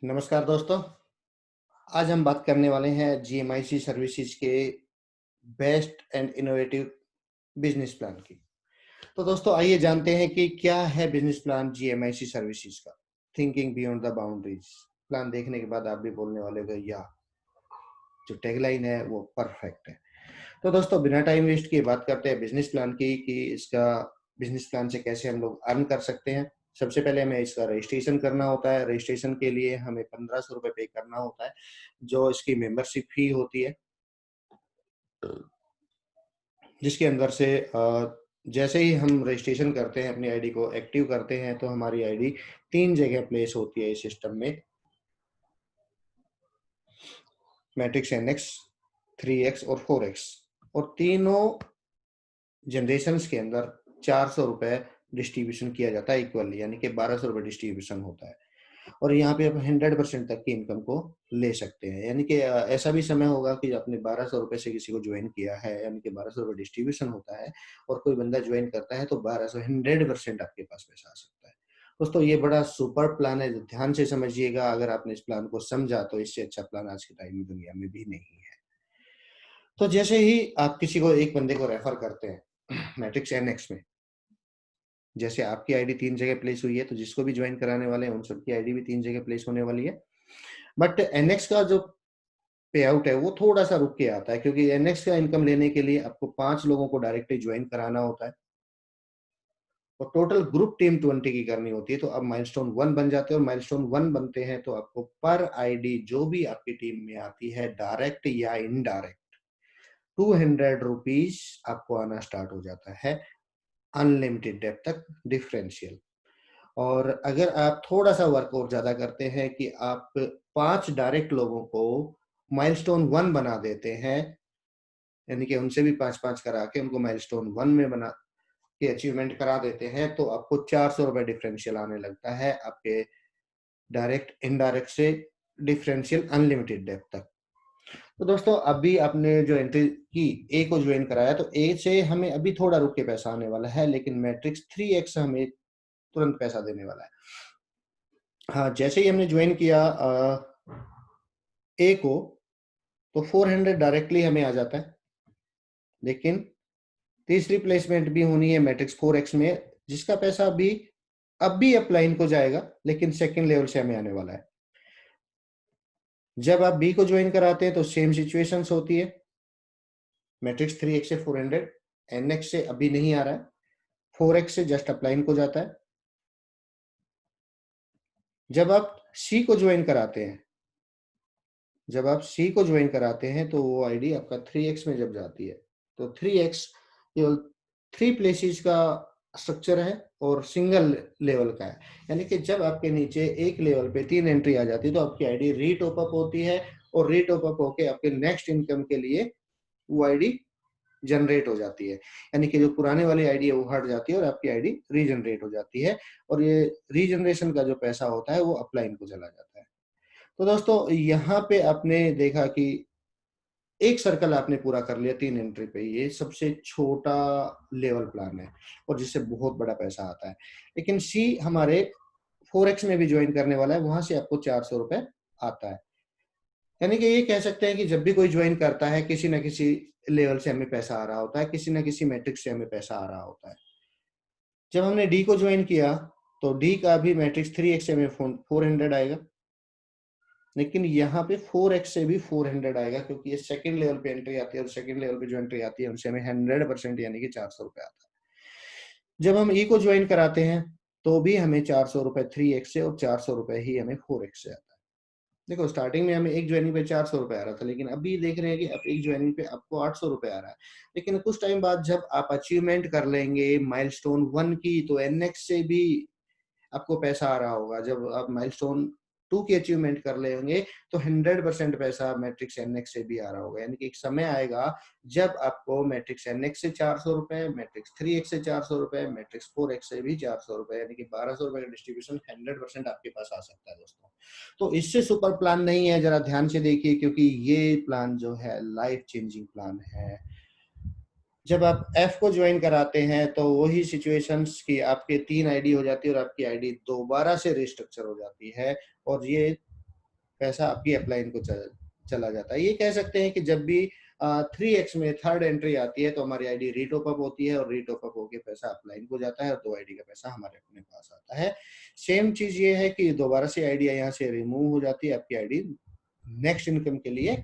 नमस्कार दोस्तों। आज हम बात करने वाले हैं जीएमआईसी सर्विसेज के best and innovative business plan की। तो दोस्तों आइए जानते हैं कि क्या है बिजनेस प्लान जीएमआईसी सर्विसेज का। Thinking beyond the boundaries. Plan देखने के बाद आप भी बोलने वाले हो या जो टैगलाइन है वो परफेक्ट है। तो दोस्तों बिना टाइम वेस्ट किए बात करते हैं बिजनेस प्लान की कि इसका बिजनेस प्लान से कैसे हम लोग अर्न कर सकते हैं। सबसे पहले हमें इसका रजिस्ट्रेशन करना होता है। रजिस्ट्रेशन के लिए हमें 1500 रुपये पे करना होता है, जो इसकी मेंबरशिप फी होती है, जिसके अंदर से जैसे ही हम रजिस्ट्रेशन करते हैं, अपनी आईडी को एक्टिव करते हैं, तो हमारी आईडी 3 जगह प्लेस होती है इस सिस्टम में। मैट्रिक्स एनएक्स, 3x और 4x, और तीनों जनरेशंस के अंदर 400 रुपए डिस्ट्रीब्यूशन किया जाता है इक्वली, यानी कि 1200 रुपए डिस्ट्रीब्यूशन होता है। और यहाँ पे आप 100% तक की इनकम को ले सकते हैं, यानी कि ऐसा भी समय होगा कि आपने 1200 रुपए से किसी को ज्वाइन किया है, यानी कि 1200 रुपए डिस्ट्रीब्यूशन होता है, और कोई बंदा ज्वाइन करता है तो 1200 100% आपके पास पैसा आ सकता है। दोस्तों ये बड़ा सुपर प्लान है, ध्यान से समझिएगा। अगर आपने इस प्लान को समझा तो इससे अच्छा प्लान आज के टाइम में दुनिया में भी नहीं है। तो जैसे ही आप किसी को, एक बंदे को रेफर करते हैं मैट्रिक्स एनएक्स में, जैसे आपकी आईडी 3 जगह प्लेस हुई है, तो जिसको भी ज्वाइन कराने वाले हैं उन सबकी आईडी भी 3 जगह प्लेस होने वाली है। बट एनएक्स का जो पे आउट है वो थोड़ा-सा रुक के आता है, क्योंकि एनएक्स का इनकम लेने के लिए आपको 5 लोगों को डायरेक्टली ज्वाइन कराना होता है, और टोटल ग्रुप टीम 20 की करनी होती है। तो अब माइलस्टोन 1 बन जाते हैं, और माइलस्टोन 1 बनते हैं तो आपको पर आईडी जो भी आपकी टीम में आती है, डायरेक्ट या इनडायरेक्ट, 200 रुपीज़ आपको आना स्टार्ट हो जाता है, अनलिमिटेड डेप्थ तक डिफरेंशियल। और अगर आप थोड़ा-सा वर्क और ज़्यादा करते हैं कि आप 5 डायरेक्ट लोगों को माइलस्टोन 1 बना देते हैं, यानी कि उनसे भी 5-5 करा के उनको माइलस्टोन 1 में बना के अचीवमेंट करा देते हैं, तो आपको 400 रुपए डिफरेंशियल आने लगता है आपके डायरेक्ट, इनडायरेक्ट से डिफरेंशियल अनलिमिटेड डेप्थ तक। तो दोस्तों अभी आपने जो एंट्री की, ए को ज्वाइन कराया, तो ए से हमें अभी थोड़ा रुक के पैसा आने वाला है, लेकिन मैट्रिक्स 3x हमें तुरंत पैसा देने वाला है। हाँ, जैसे ही हमने ज्वाइन किया ए को, तो 400 डायरेक्टली हमें आ जाता है, लेकिन तीसरी प्लेसमेंट भी होनी है मैट्रिक्स 4x में, जिसका पैसा अब भी अपलाइन को जाएगा, लेकिन सेकंड लेवल से हमें आने वाला है। जब आप बी को ज्वाइन कराते हैं तो सेम सिचुएशंस होती है। मैट्रिक्स 3x से 400, एनएक्स से अभी नहीं आ रहा है, 4x से जस्ट अपलाइन को जाता है। जब आप सी को ज्वाइन कराते हैं, तो वो आईडी आपका 3x में जब जाती है, तो 3x केवल 3 प्लेसेस का स्ट्रक्चर है और सिंगल लेवल का है, यानी कि जब आपके नीचे एक लेवल पे 3 एंट्री आ जाती है तो आपकी आईडी रीटॉप अप होती है, और रीटॉप अप होके आपके नेक्स्ट इनकम के लिए वो आईडी जनरेट हो जाती है, यानी कि जो पुराने वाली आईडी है वो हट जाती है और आपकी आईडी रीजनरेट हो जाती है, और ये रीजनरेशन का जो पैसा होता है वो अपलाइन को चला जाता है। तो दोस्तों यहाँ पे आपने देखा कि एक सर्कल आपने पूरा कर लिया 3 एंट्री पे, ये सबसे छोटा लेवल प्लान है और जिससे बहुत बड़ा पैसा आता है। लेकिन सी हमारे 4x में भी ज्वाइन करने वाला है, वहां से आपको 400 रुपए आता है। यानी कि ये कह सकते हैं कि जब भी कोई ज्वाइन करता है, किसी ना किसी लेवल से हमें पैसा आ रहा होता है, किसी ना किसी मैट्रिक्स से हमें पैसा आ रहा होता है। जब हमने डी को ज्वाइन किया, तो डी का भी मैट्रिक्स 3x से हमें 400 आएगा, लेकिन यहाँ पे 4x से भी 400 आएगा, क्योंकि ये सेकंड लेवल पे एंट्री आती है, और सेकंड लेवल पे जो एंट्री आती है उनसे हमें 100% यानी कि 400 रुपए आता है। जब हम ई को ज्वाइन कराते हैं तो भी हमें 400 रुपए 3x से, और 400 रुपए ही हमें 4x से आता है। देखो स्टार्टिंग में हमें एक ज्वाइनिंग पे 400 रुपए आ रहा था, लेकिन अभी देख रहे हैं कि अब एक ज्वाइनिंग पे आपको 800 रुपए आ रहा है। लेकिन कुछ टाइम बाद जब आप अचीवमेंट कर लेंगे माइलस्टोन 1 की, तो एनएक्स से भी आपको पैसा आ रहा होगा। जब आप माइलस्टोन 2 की अचीवमेंट कर लेंगे तो 100% पैसा मैट्रिक्स एनएक्स से भी आ रहा होगा, यानी कि एक समय आएगा जब आपको मैट्रिक्स एनएक्स से 400 रुपए, मैट्रिक्स 3x से 400 रुपए, मैट्रिक्स 4x से भी 400 रुपए, यानी कि 1200 रुपए का डिस्ट्रीब्यूशन 100% आपके पास आ सकता है दोस्तों। तो इससे सुपर प्लान नहीं है, जरा ध्यान से देखिए, क्योंकि ये प्लान जो है लाइफ चेंजिंग प्लान है। जब आप एफ को ज्वाइन कराते हैं तो वही सिचुएशंस की आपके 3 आईडी हो जाती है, और आपकी आईडी दोबारा से रिस्ट्रक्चर हो जाती है, और ये पैसा आपकी अपलाइन को चला जाता है। ये कह सकते हैं कि जब भी 3x में थर्ड एंट्री आती है तो हमारी आईडी रीटॉप अप होती है और रीटॉप अप होके पैसा अपलाइन को जाता है और 2 आईडी का पैसा हमारे अपने पास आता है। सेम चीज ये है कि दोबारा से आईडी यहाँ से रिमूव हो जाती है, आपकी आईडी नेक्स्ट इनकम के लिए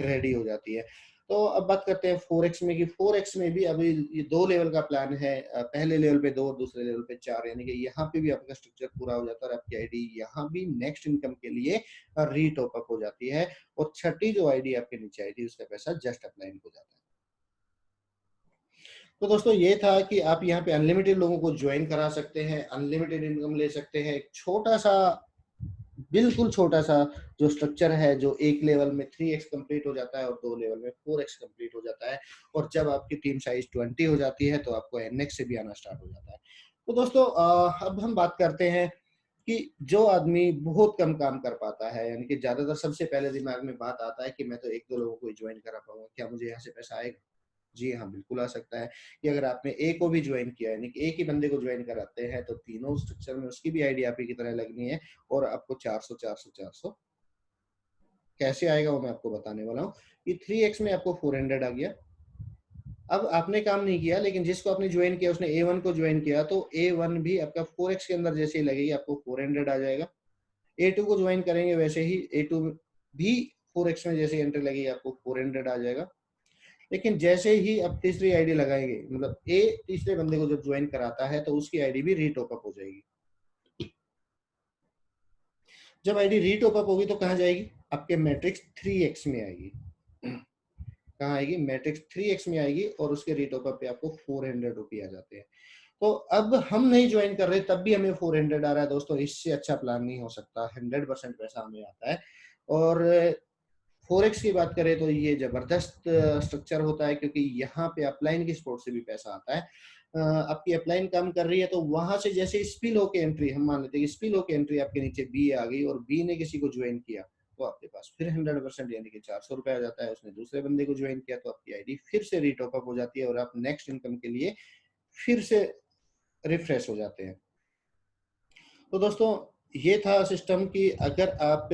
रेडी हो जाती है। तो अब बात करते हैं 4x में कि 4x में भी अभी ये 2 लेवल का प्लान है। पहले लेवल पे 2 और दूसरे लेवल पे 4, यानी कि यहाँ पे भी आपका स्ट्रक्चर पूरा हो जाता है और आपकी आईडी यहाँ भी नेक्स्ट इनकम के लिए रीटॉप अप हो जाती है और छठी जो आईडी आपके नीचे आई थी उसका पैसा जस्ट अपलाइन हो जाता है। तो दोस्तों ये था कि आप यहाँ पे अनलिमिटेड लोगों को ज्वाइन करा सकते हैं, अनलिमिटेड इनकम ले सकते हैं। एक छोटा सा, बिल्कुल छोटा सा जो स्ट्रक्चर है, जो एक लेवल में 3x कंप्लीट हो जाता है और 2 लेवल में 4x कंप्लीट हो जाता है और जब आपकी टीम साइज 20 हो जाती है तो आपको NX से भी आना स्टार्ट हो जाता है। तो दोस्तों अब हम बात करते हैं कि जो आदमी बहुत कम काम कर पाता है, यानी कि ज्यादातर सबसे पहले दिमाग में बात आता है कि मैं तो 1-2 लोगों को ज्वाइन करा पाऊंगा, क्या मुझे यहाँ से पैसा आएगा? जी हाँ, बिल्कुल आ सकता है कि अगर आपने ए को भी ज्वाइन किया, यानी कि एक ही बंदे को ज्वाइन कराते हैं तो तीनों स्ट्रक्चर में उसकी भी आईडी आप ही की तरह लगनी है और आपको 400 कैसे आएगा वो मैं आपको बताने वाला हूँ। कि 3x में आपको 400 आ गया। अब आपने काम नहीं किया, लेकिन जिसको आपने ज्वाइन किया उसने A1 को ज्वाइन किया तो A1 भी आपका 4x के अंदर जैसे ही लगेगी आपको 400 आ जाएगा। A2 को ज्वाइन करेंगे वैसे ही A2 भी 4x में जैसे एंट्री लगेगी आपको 400 आ जाएगा। लेकिन जैसे ही अब तीसरी आईडी लगाएंगे, मतलब ए तीसरे बंदे को जब ज्वाइन कराता है तो उसकी आईडी भी रीटॉप अप हो जाएगी। जब आईडी रीटॉप अप होगी तो कहाँ जाएगी? आपके मैट्रिक्स 3x में आएगी। कहाँ आएगी? मैट्रिक्स 3x में आएगी और उसके रीटॉप अप पे आपको 400 रुपये आ जाते हैं। तो अब हम नहीं ज्वाइन कर रहे तब भी हमें 400 आ रहा है दोस्तों, इससे अच्छा प्लान नहीं हो सकता। 100% पैसा हमें आता है। और 4x की बात करें तो ये जबरदस्त स्ट्रक्चर होता है क्योंकि यहाँ पे अपलाइन की सपोर्ट से भी पैसा आता है। आपकी अपलाइन काम कर रही है तो वहां से जैसे स्पिल होके एंट्री, हम मान लेते हैं कि स्पिल होके एंट्री आपके नीचे बी आ गई और बी ने किसी को ज्वाइन किया तो आपके पास फिर 100% यानी कि 400 रुपए आ जाता है। उसने दूसरे बंदे को ज्वाइन किया तो आपकी आईडी फिर से रीटॉप अप हो जाती है और आप नेक्स्ट इनकम के लिए फिर से रिफ्रेश हो जाते हैं। तो दोस्तों ये था सिस्टम कि अगर आप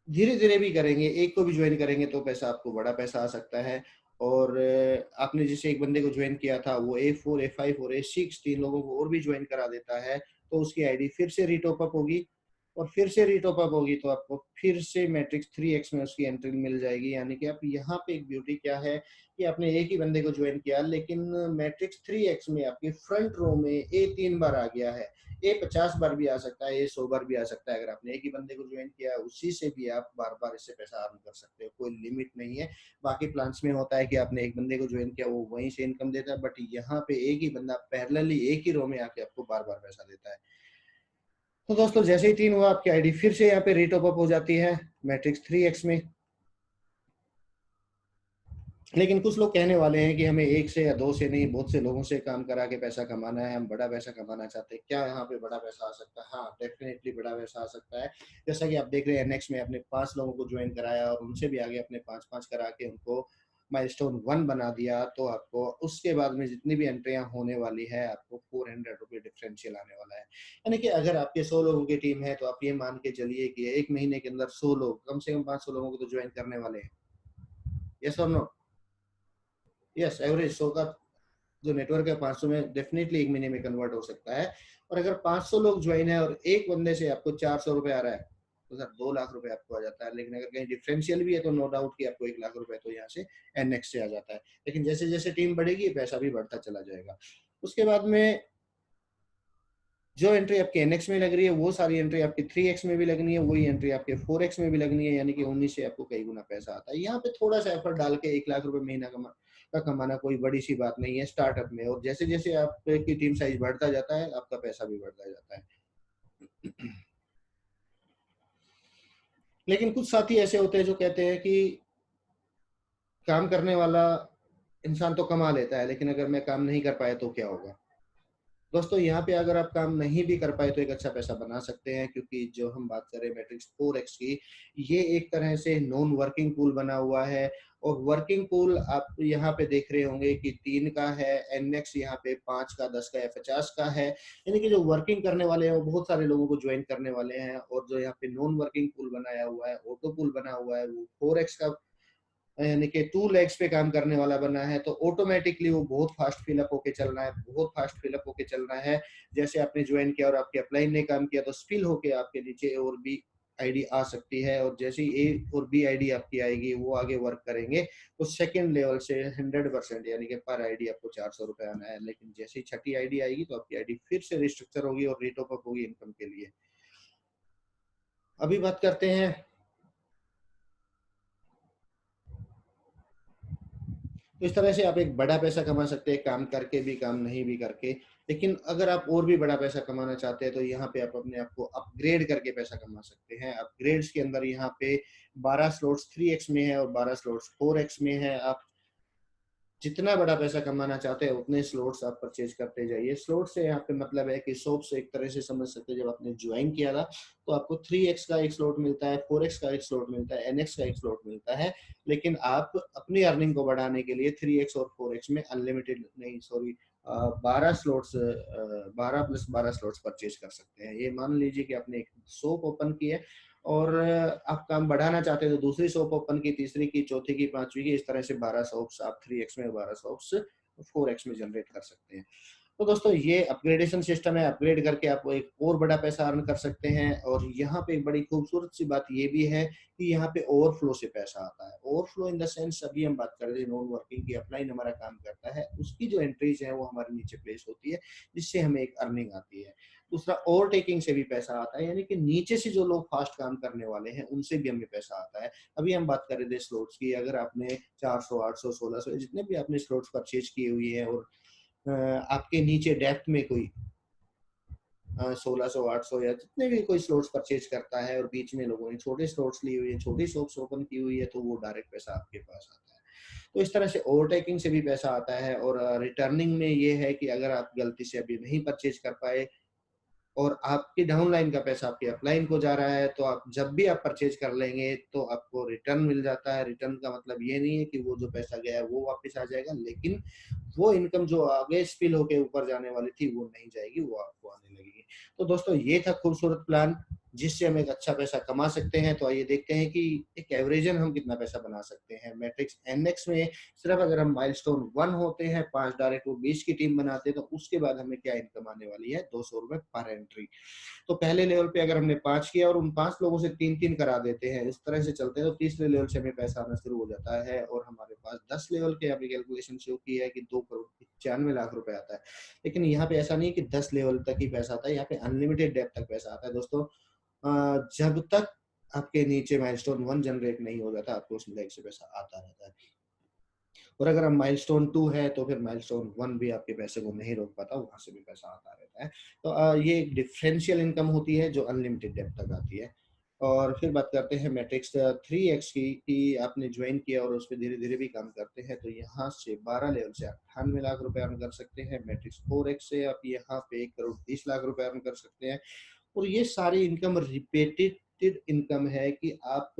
धीरे धीरे भी करेंगे, एक को भी ज्वाइन करेंगे तो पैसा आपको बड़ा पैसा आ सकता है। और आपने जैसे एक बंदे को ज्वाइन किया था, वो A4 A5 और A6 3 लोगों को और भी ज्वाइन करा देता है तो उसकी आईडी फिर से रीटॉप अप होगी और फिर से रीटॉप अप होगी तो आपको फिर से मैट्रिक्स 3x में उसकी एंट्री मिल जाएगी। यानी कि आप यहाँ पे एक ब्यूटी क्या है कि आपने एक ही बंदे को ज्वाइन किया लेकिन मैट्रिक्स 3x में आपकी फ्रंट रो में A 3 बार आ गया है, A 50 बार भी आ सकता है, A 100 बार भी आ सकता है। अगर आपने एक ही बंदे को ज्वाइन किया उसी से भी आप बार बार इससे पैसा अर्न कर सकते हो, कोई लिमिट नहीं है। बाकी प्लान्स में होता है कि आपने एक बंदे को ज्वाइन किया वो वहीं से इनकम देता है, बट यहाँ पे एक ही बंदा पैरेलली एक ही रो में आके आपको बार बार पैसा देता है। तो दोस्तों जैसे ही 3 हुआ आपकी आईडी फिर से यहाँ पे रीटॉप अप हो जाती है मैट्रिक्स 3x में। लेकिन कुछ लोग कहने वाले हैं कि हमें एक से या दो से नहीं, बहुत से लोगों से काम करा के पैसा कमाना है, हम बड़ा पैसा कमाना चाहते हैं। क्या यहाँ पे बड़ा पैसा आ सकता है? हाँ, डेफिनेटली बड़ा पैसा आ सकता है। जैसा कि आप देख रहे हैं नेक्स्ट में आपने 5 लोगों को ज्वाइन कराया और उनसे भी आगे अपने 5-5 करा के उनको माइलस्टोन 1 बना दिया तो आपको उसके बाद में जितनी भी एंट्रियां होने वाली है आपको 400 रुपये डिफरेंशियल आने वाला है। यानी कि अगर आपके 100 लोगों की टीम है तो आप ये मान के चलिए कि एक महीने के अंदर 100 लोग, कम से कम 500 लोगों को तो ज्वाइन करने वाले हैं। यस और नो? यस, एवरेज 100 का जो नेटवर्क है 500 में डेफिनेटली एक महीने में कन्वर्ट हो सकता है। और अगर 500 लोग ज्वाइन है और एक बंदे से आपको 400 रुपए आ रहा है तो सर 2 लाख रुपए आपको आ जाता है। लेकिन अगर कहीं डिफरेंशियल भी है तो नो डाउट कि आपको 1 लाख रुपए तो यहाँ से NX से आ जाता है। लेकिन जैसे जैसे टीम बढ़ेगी पैसा भी बढ़ता चला जाएगा। उसके बाद में जो एंट्री आपके NX में लग रही है वो सारी एंट्री आपकी 3x में भी लगनी है, वही एंट्री आपके 4x में भी लगनी है, यानी कि 19 से आपको कई गुना पैसा आता है। यहाँ पे थोड़ा सा एफर्ट डाल के 1 लाख रुपए महीना का कमाना कोई बड़ी सी बात नहीं है स्टार्टअप में। और जैसे जैसे आपकी टीम साइज बढ़ता जाता है आपका पैसा भी बढ़ता जाता है। लेकिन कुछ साथी ऐसे होते हैं जो कहते हैं कि काम करने वाला इंसान तो कमा लेता है, लेकिन अगर मैं काम नहीं कर पाया तो क्या होगा? दोस्तों यहाँ पे अगर आप काम नहीं भी कर पाए तो एक अच्छा पैसा बना सकते हैं, क्योंकि जो हम बात कर रहे हैं मैट्रिक्स 4x की, ये एक तरह से नॉन वर्किंग पूल बना हुआ है। और वर्किंग पूल आप यहाँ पे देख रहे होंगे कि 3 का है, एनएक्स यहाँ पे 5 का, 10 का या 50 का है। यानी कि जो वर्किंग करने वाले हैं वो बहुत सारे लोगों को ज्वाइन करने वाले हैं। और जो यहाँ पे नॉन वर्किंग पूल बनाया हुआ है, ऑटो पूल बना हुआ है, वो 4x का यानी कि 2 लेग्स पे काम करने वाला बना है। तो ऑटोमेटिकली वो बहुत फास्ट फिलअप होके चल रहा है, बहुत फास्ट फिलअप होके चल रहा है। जैसे आपने ज्वाइन किया और आपके अपलाइन ने काम किया तो स्पिल होके आपके नीचे और भी आईडी आ सकती है। और जैसे ही ए और बी आईडी आपकी आएगी वो आगे वर्क करेंगे, तो सेकंड लेवल से 100% यानी कि पर आईडी आपको 400 रुपए आना है। लेकिन जैसे ही छठी आईडी आएगी तो आपकी आईडी फिर से रिस्ट्रक्चर होगी और रीटॉप अप होगी इनकम के लिए। अभी बात करते हैं, तो इस तरह से आप एक बड़ा पैसा कमा सकते हैं, काम करके भी, काम नहीं भी करके। लेकिन अगर आप और भी बड़ा पैसा कमाना चाहते हैं तो यहाँ पे आप अपने आप को अपग्रेड करके पैसा कमा सकते हैं। अपग्रेड्स के अंदर यहाँ पे 12 स्लॉट्स 3x में है और 12 स्लॉट्स 4x में है। आप जितना बड़ा पैसा कमाना चाहते हैं उतने स्लॉट्स आप परचेज करते जाइए। स्लॉट से यहाँ पे मतलब है कि शॉप से एक तरह से समझ सकते हैं, जब आपने ज्वाइन किया था तो आपको 3x का एक स्लॉट मिलता है, 4x का एक स्लॉट मिलता है, एनएक्स का एक स्लॉट मिलता है। लेकिन आप अपनी अर्निंग को बढ़ाने के लिए 3x और 4x में अनलिमिटेड नहीं, सॉरी, 12 स्लॉट्स परचेज कर सकते हैं। ये मान लीजिए कि आपने एक शॉप ओपन की है और आप काम बढ़ाना चाहते हैं तो दूसरी शॉप ओपन की, तीसरी की, चौथी की, पांचवी की, इस तरह से 12 शॉप्स आप 3x में, 12 शॉप्स 4x में जनरेट कर सकते हैं। तो दोस्तों ये अपग्रेडेशन सिस्टम है, अपग्रेड करके आप एक और बड़ा पैसा अर्न कर सकते हैं। और यहाँ पे एक बड़ी खूबसूरत सी बात ये भी है कि यहाँ पे ओवरफ्लो से पैसा आता है। ओवरफ्लो इन द सेंस, अभी हम बात कर रहे थे नॉन वर्किंग की, अपलाइन हमारा काम करता है, उसकी जो एंट्रीज है वो हमारे नीचे प्लेस होती है, जिससे हमें एक अर्निंग आती है। दूसरा, ओवरटेकिंग से भी पैसा आता है, यानी कि नीचे से जो लोग फास्ट काम करने वाले हैं उनसे भी हमें पैसा आता है। अभी हम बात कर रहे थे स्लॉट्स की, अगर आपने 400, 800, 1600 जितने भी आपने स्लॉट्स परचेज किए हुए हैं और आपके नीचे डेप्थ में कोई 1600, 800 या जितने भी कोई स्लॉट्स परचेज करता है और बीच में लोगों ने छोटे स्लॉट्स लिए हुए हैं, छोटी शॉप्स ओपन की हुई है, तो वो डायरेक्ट पैसा आपके पास आता है। तो इस तरह से ओवरटेकिंग से भी पैसा आता है। और रिटर्निंग में ये है कि अगर आप गलती से अभी नहीं परचेज कर पाए और आपकी डाउनलाइन का पैसा आपके अपलाइन को जा रहा है, तो आप जब भी आप परचेज कर लेंगे तो आपको रिटर्न मिल जाता है। रिटर्न का मतलब ये नहीं है कि वो जो पैसा गया है वो वापस आ जाएगा, लेकिन वो इनकम जो आगे स्पिल होके ऊपर जाने वाली थी वो नहीं जाएगी, वो आपको आने लगेगी। तो दोस्तों ये था खूबसूरत प्लान, जिससे हम एक अच्छा पैसा कमा सकते हैं। तो आइए देखते हैं कि एक एवरेजन हम कितना पैसा बना सकते हैं। मैट्रिक्स एनएक्स में सिर्फ अगर हम माइलस्टोन 1 होते हैं, 5 डायरेक्ट वो 20 की टीम बनाते हैं, तो उसके बाद हमें क्या इनकम आने वाली है, 200 रुपए पर एंट्री। तो पहले लेवल पे अगर हमने 5 किया और उन 5 लोगों से 3-3 करा देते हैं, इस तरह से चलते हैं, तो तीसरे लेवल से हमें पैसा आना शुरू हो जाता है। और हमारे पास 10 लेवल के अभी कैलकुलेशन शो की है कि 2 करोड़ 95 लाख रुपए आता है। लेकिन यहाँ पे ऐसा नहीं है कि 10 लेवल तक ही पैसा आता है, यहाँ पे अनलिमिटेड डेप्थ तक पैसा आता है दोस्तों। जब तक आपके नीचे माइलस्टोन 1 जनरेट नहीं हो जाता, आपको उस लेग से पैसा आता रहता है। और अगर हम माइलस्टोन 2 है तो फिर माइलस्टोन 1 भी आपके पैसे को नहीं रोक पाता, वहाँ से भी पैसा आता रहता है। तो ये एक डिफरेंशियल इनकम होती है जो अनलिमिटेड डेप्थ तक आती है। और फिर बात करते हैं मैट्रिक्स 3x की, कि आपने ज्वाइन किया और उसपे धीरे-धीरे भी काम करते हैं, तो यहाँ से 12 लेवल से 98 लाख रुपए अर्न कर सकते हैं। मैट्रिक्स 4x से आप यहाँ पे 1 करोड़ 30 लाख रुपए अर्न कर सकते हैं। और ये सारी इनकम रिपीटेड इनकम है कि आप,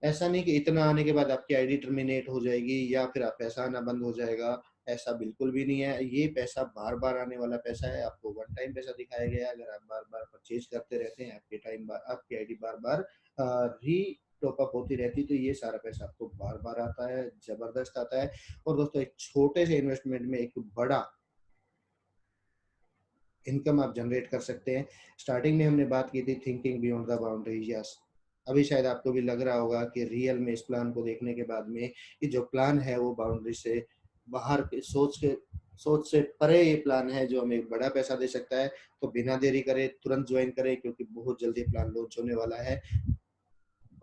ऐसा नहीं कि इतना आने के बाद आपकी आईडी टर्मिनेट हो जाएगी या फिर आप पैसा आना बंद हो जाएगा, ऐसा बिल्कुल भी नहीं है। ये पैसा बार-बार आने वाला पैसा है, आपको वन टाइम पैसा दिखाया गया है। अगर आप बार-बार परचेज़ करते रहते हैं, आपकी आईडी बार-बार री टॉप अप होती रहती है, तो ये सारा पैसा आपको बार-बार आता है, ज़बरदस्त आता है। और दोस्तों एक छोटे से इन्वेस्टमेंट में एक बड़ा इनकम आप जनरेट कर सकते हैं। स्टार्टिंग में हमने बात की थी thinking beyond the boundaries, yes. अभी शायद आपको भी लग रहा होगा कि रियल में इस प्लान को देखने के बाद में कि जो प्लान है वो बाउंड्री से बाहर के सोच से परे ये प्लान है जो हमें एक बड़ा पैसा दे सकता है। तो बिना देरी करे तुरंत ज्वाइन करें, क्योंकि बहुत जल्दी प्लान लॉन्च होने वाला है।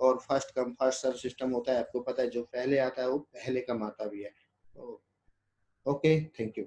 और first come first serve system होता है, आपको पता है, जो पहले आता है वो पहले कमाता भी है। तो ओके, थैंक यू।